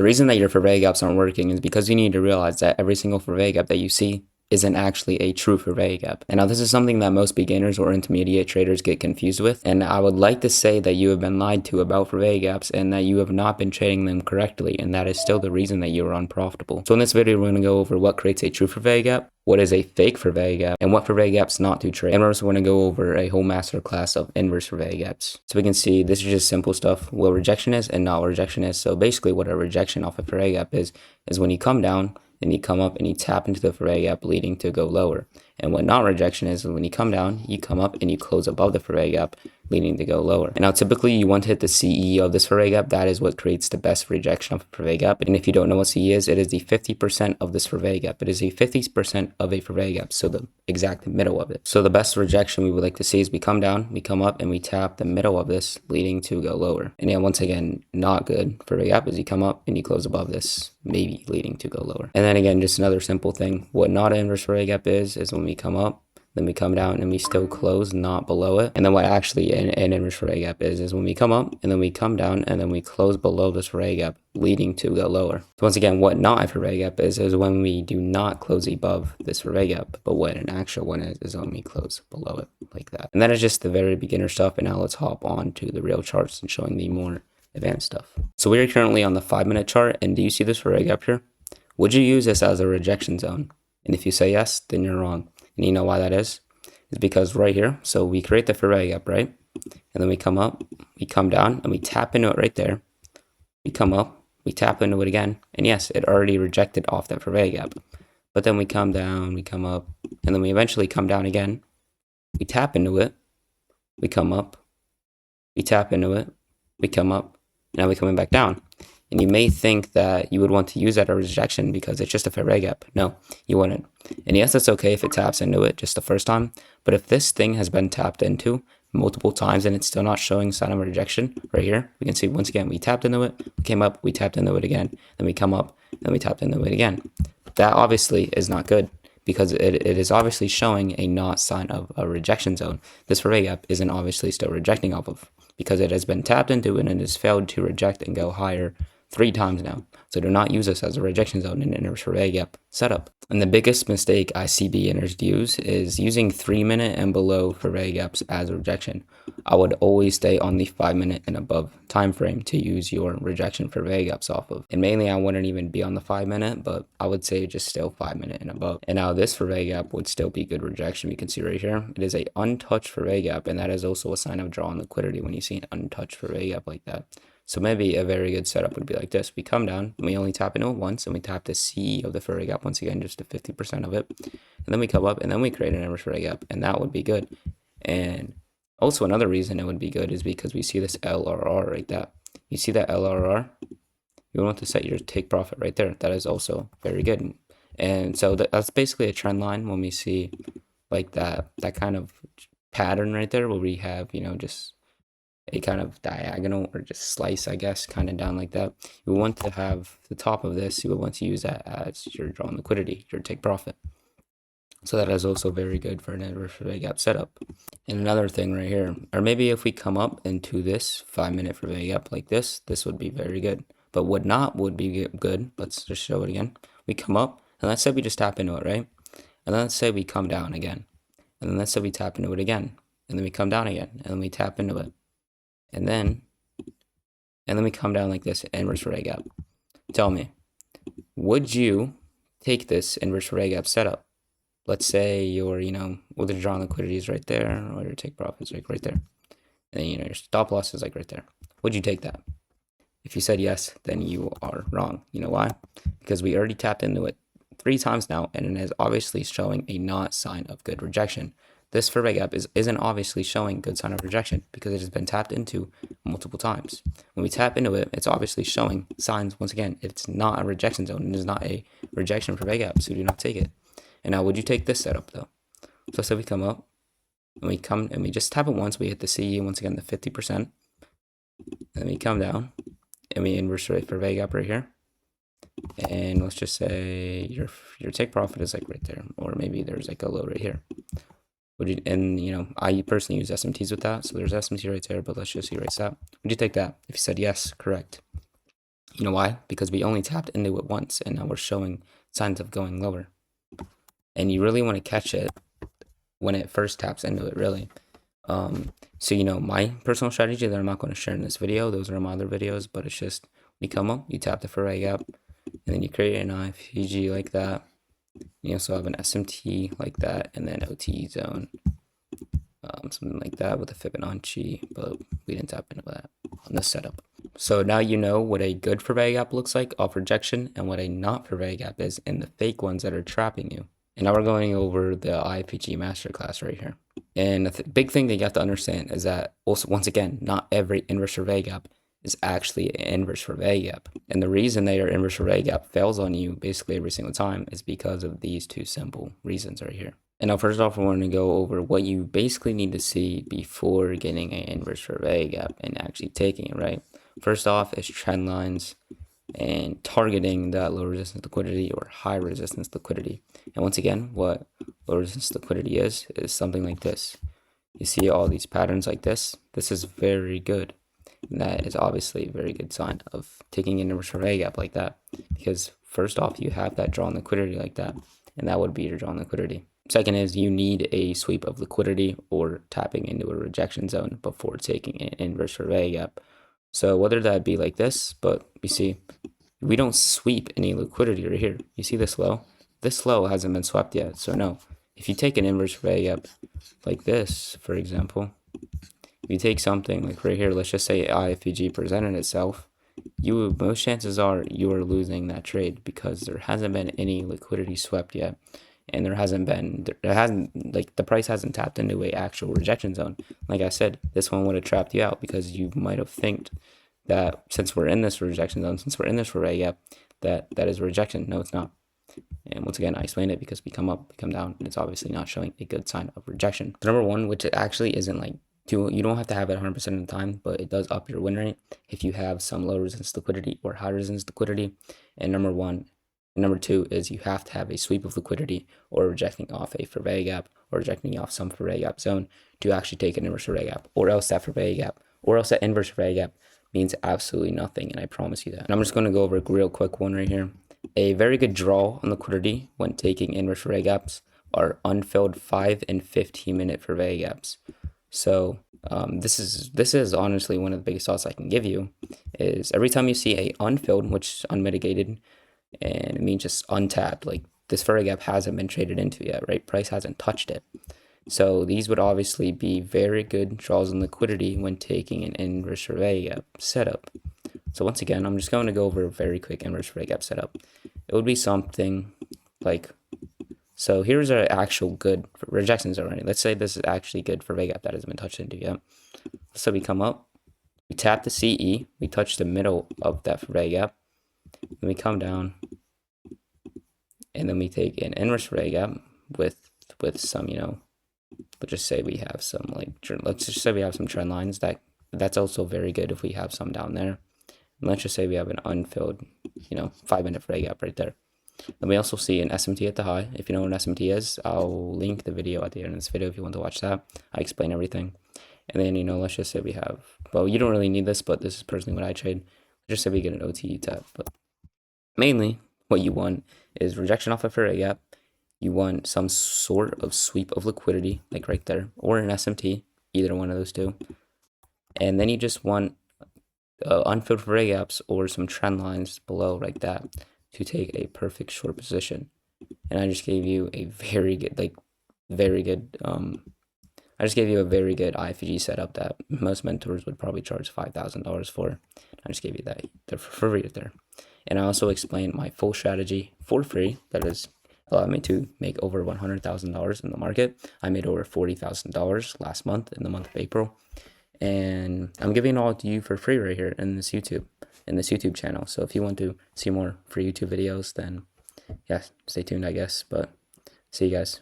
The reason that your forbidden gaps aren't working is because you need to realize that every single forbidden gap that you see isn't actually a true forbidden gap. And now this is something that most beginners or intermediate traders get confused with. And I would like to say that you have been lied to about forbidden gaps and that you have not been trading them correctly. And that is still the reason that you are unprofitable. So in this video, we're going to go over what creates a true forbidden gap, what is a fake forbidden gap, and what forbidden gaps not to trade. And we're also going to go over a whole master class of inverse forbidden gaps. So we can see this is just simple stuff, what rejection is and not what rejection is. So basically what a rejection off a forbidden gap is when you come down, then you come up and you tap into the forbidden gap leading to go lower. And what not rejection is when you come down, you come up and you close above the forbidden gap leading to go lower. And now typically you want to hit the CE of this forbidden gap. That is what creates the best rejection of a forbidden gap. And if you don't know what CE is, it is the 50% of this forbidden gap. It is a 50% of a forbidden gap, so the exact middle of it. So the best rejection we would like to see is we come down, we come up, and we tap the middle of this leading to go lower. And yeah, once again, not good forbidden gap is you come up and you close above this, maybe leading to go lower. And then again, just another simple thing. What not an inverse forbidden gap is when we come up, then we come down and we still close not below it. And then what actually an inverse forbidden gap is when we come up and then we come down and then we close below this forbidden gap leading to go lower. So once again, what not a forbidden gap is when we do not close above this forbidden gap, but what an actual one is when we close below it like that. And that is just the very beginner stuff. And now let's hop on to the real charts and showing the more advanced stuff. So we are currently on the 5-minute chart, and do you see this forbidden gap here? Would you use this as a rejection zone? And if you say yes, then you're wrong. And you know why that is? It's because right here, so we create the forbidden gap, right? And then we come up, we come down, and we tap into it right there. We come up, we tap into it again, and yes, it already rejected off that forbidden gap. But then we come down, we come up, and then we eventually come down again. We tap into it, we come up, we tap into it, we come up, and now we're coming back down. And you may think that you would want to use that as rejection because it's just a forbidden gap. No, you wouldn't. And yes, that's okay if it taps into it just the first time. But if this thing has been tapped into multiple times and it's still not showing sign of rejection, right here, we can see once again, we tapped into it, we came up, we tapped into it again, then we come up, then we tapped into it again. That obviously is not good because it is obviously showing a not sign of a rejection zone. This forbidden gap isn't obviously still rejecting off of because it has been tapped into and it has failed to reject and go higher 3 times now. So do not use this as a rejection zone in an inverse forbidden gap setup. And the biggest mistake I see beginners use is using 3-minute and below forbidden gaps as a rejection. I would always stay on the 5-minute and above time frame to use your rejection forbidden gaps off of. And mainly I wouldn't even be on the 5-minute, but I would say just still 5-minute and above. And now this forbidden gap would still be good rejection. You can see right here, it is a untouched forbidden gap, and that is also a sign of draw on liquidity when you see an untouched forbidden gap like that. So maybe a very good setup would be like this. We come down, and we only tap into it once, and we tap the C of the forbidden gap once again, just to 50% of it. And then we come up, and then we create an inverse forbidden gap, and that would be good. And also another reason it would be good is because we see this LRR right there. You see that LRR? You want to set your take profit right there. That is also very good. And so that's basically a trend line when we see like that kind of pattern right there where we have, just a kind of diagonal or just slice, I guess, kind of down like that. You want to have the top of this, you would want to use that as your draw on liquidity, your take profit. So that is also very good for an inverse forbidden gap setup. And another thing right here, or maybe if we come up into this 5-minute forbidden gap like this would be very good. But what not would be good, let's just show it again. We come up, and let's say we just tap into it, right? And then let's say we come down again. And then let's say we tap into it again. And then we come down again, and then we tap into it. And then we come down like this, inverse forbidden gap. Tell me, would you take this inverse forbidden gap setup? Let's say your, well, the draw on liquidity is right there, or your take profit is like right there. And your stop loss is like right there. Would you take that? If you said yes, then you are wrong. You know why? Because we already tapped into it 3 times now, and it is obviously showing a not sign of good rejection. This forbidden gap isn't obviously showing good sign of rejection because it has been tapped into multiple times. When we tap into it, it's obviously showing signs. Once again, it's not a rejection zone. It is not a rejection forbidden gap, so do not take it. And now, would you take this setup though? So let's say we come up, and we just tap it once. We hit the CE once again, the 50%. Then we come down, and we inverse forbidden gap right here. And let's just say your take profit is like right there, or maybe there's like a low right here. I personally use SMTs with that, so there's SMT right there, but let's just erase that. Would you take that? If you said yes, correct. You know why? Because we only tapped into it once, and now we're showing signs of going lower. And you really want to catch it when it first taps into it, really. So my personal strategy that I'm not going to share in this video, those are my other videos, but it's just you come up, you tap the Fourier gap, and then you create an IFPG like that. You also have an SMT like that, and then OT zone, something like that with a Fibonacci, but we didn't tap into that on this setup. So now you know what a good Fourier gap looks like off rejection and what a not Fourier gap is and the fake ones that are trapping you. And now we're going over the IFPG masterclass right here. And the big thing that you have to understand is that also, once again, not every inverse Fourier gap is actually an inverse Fourier gap. And the reason that your inverse Fourier gap fails on you basically every single time is because of these two simple reasons right here. And now first off, we're going to go over what you basically need to see before getting an inverse Fourier gap and actually taking it, right? First off is trend lines and targeting that low resistance liquidity or high resistance liquidity. And once again, what low resistance liquidity is something like this. You see all these patterns like this. This is very good. And that is obviously a very good sign of taking an inverse Fourier gap like that. Because first off, you have that drawn liquidity like that. And that would be your drawn liquidity. Second is you need a sweep of liquidity or tapping into a rejection zone before taking an inverse Fourier gap. So whether that be like this, but you see, we don't sweep any liquidity right here. You see this low? This low hasn't been swept yet. So no, if you take an inverse Fourier gap like this, for example, if you take something like right here, let's just say IFPG presented itself, most chances are you are losing that trade because there hasn't been any liquidity swept yet. And there hasn't like the price hasn't tapped into a actual rejection zone. Like I said, this one would have trapped you out because you might have think that since we're in this rejection zone, since we're in this Fourier gap, that is rejection. No, it's not. And once again, I explained it because we come up, we come down, and it's obviously not showing a good sign of rejection. The number one, which it actually isn't like you don't have to have it 100% of the time, but it does up your win rate if you have some low resistance liquidity or high resistance liquidity. And number two is you have to have a sweep of liquidity or rejecting off a Fourier gap or rejecting off some Fourier gap zone to actually take an inverse Fourier gap, or else that Fourier gap, or else that inverse Fourier gap means absolutely nothing, and I promise you that. And I'm just going to go over a real quick one right here. A very good draw on liquidity when taking inverse Fourier gaps are unfilled 5 and 15-minute Fourier gaps. So this is honestly one of the biggest thoughts I can give you is every time you see a unfilled, which is unmitigated, and it means just untapped, like this Fourier gap hasn't been traded into yet, right? Price hasn't touched it. So these would obviously be very good draws on liquidity when taking an inverse Fourier gap setup. So once again, I'm just going to go over a very quick inverse Fourier gap setup. It would be something like, so here's our actual good rejections already. Let's say this is actually good Fourier gap that hasn't been touched into yet. So we come up, we tap the CE, we touch the middle of that Fourier gap, then we come down, and then we take an inverse Fourier gap with some, let's just say we have some trend lines that's also very good if we have some down there. And let's just say we have an unfilled, 5-minute Fourier gap right there. And we also see an SMT at the high. If you know what an SMT is, I'll link the video at the end of this video if you want to watch that. I explain everything. And then, let's just say we have, well, you don't really need this, but this is personally what I trade. Let's just say we get an OTE tap. But mainly, what you want is rejection off a Fourier gap. You want some sort of sweep of liquidity, like right there, or an SMT, either one of those two. And then you just want unfilled Fourier gaps or some trend lines below like that to take a perfect short position. And I just gave you a very good, I just gave you a very good IFG setup that most mentors would probably charge $5,000 for. I just gave you that for free there. And I also explained my full strategy for free. That is allowed me to make over $100,000 in the market. I made over $40,000 last month in the month of April. And I'm giving it all to you for free right here in this YouTube channel. So if you want to see more free YouTube videos, then yeah, stay tuned, I guess. But see you guys.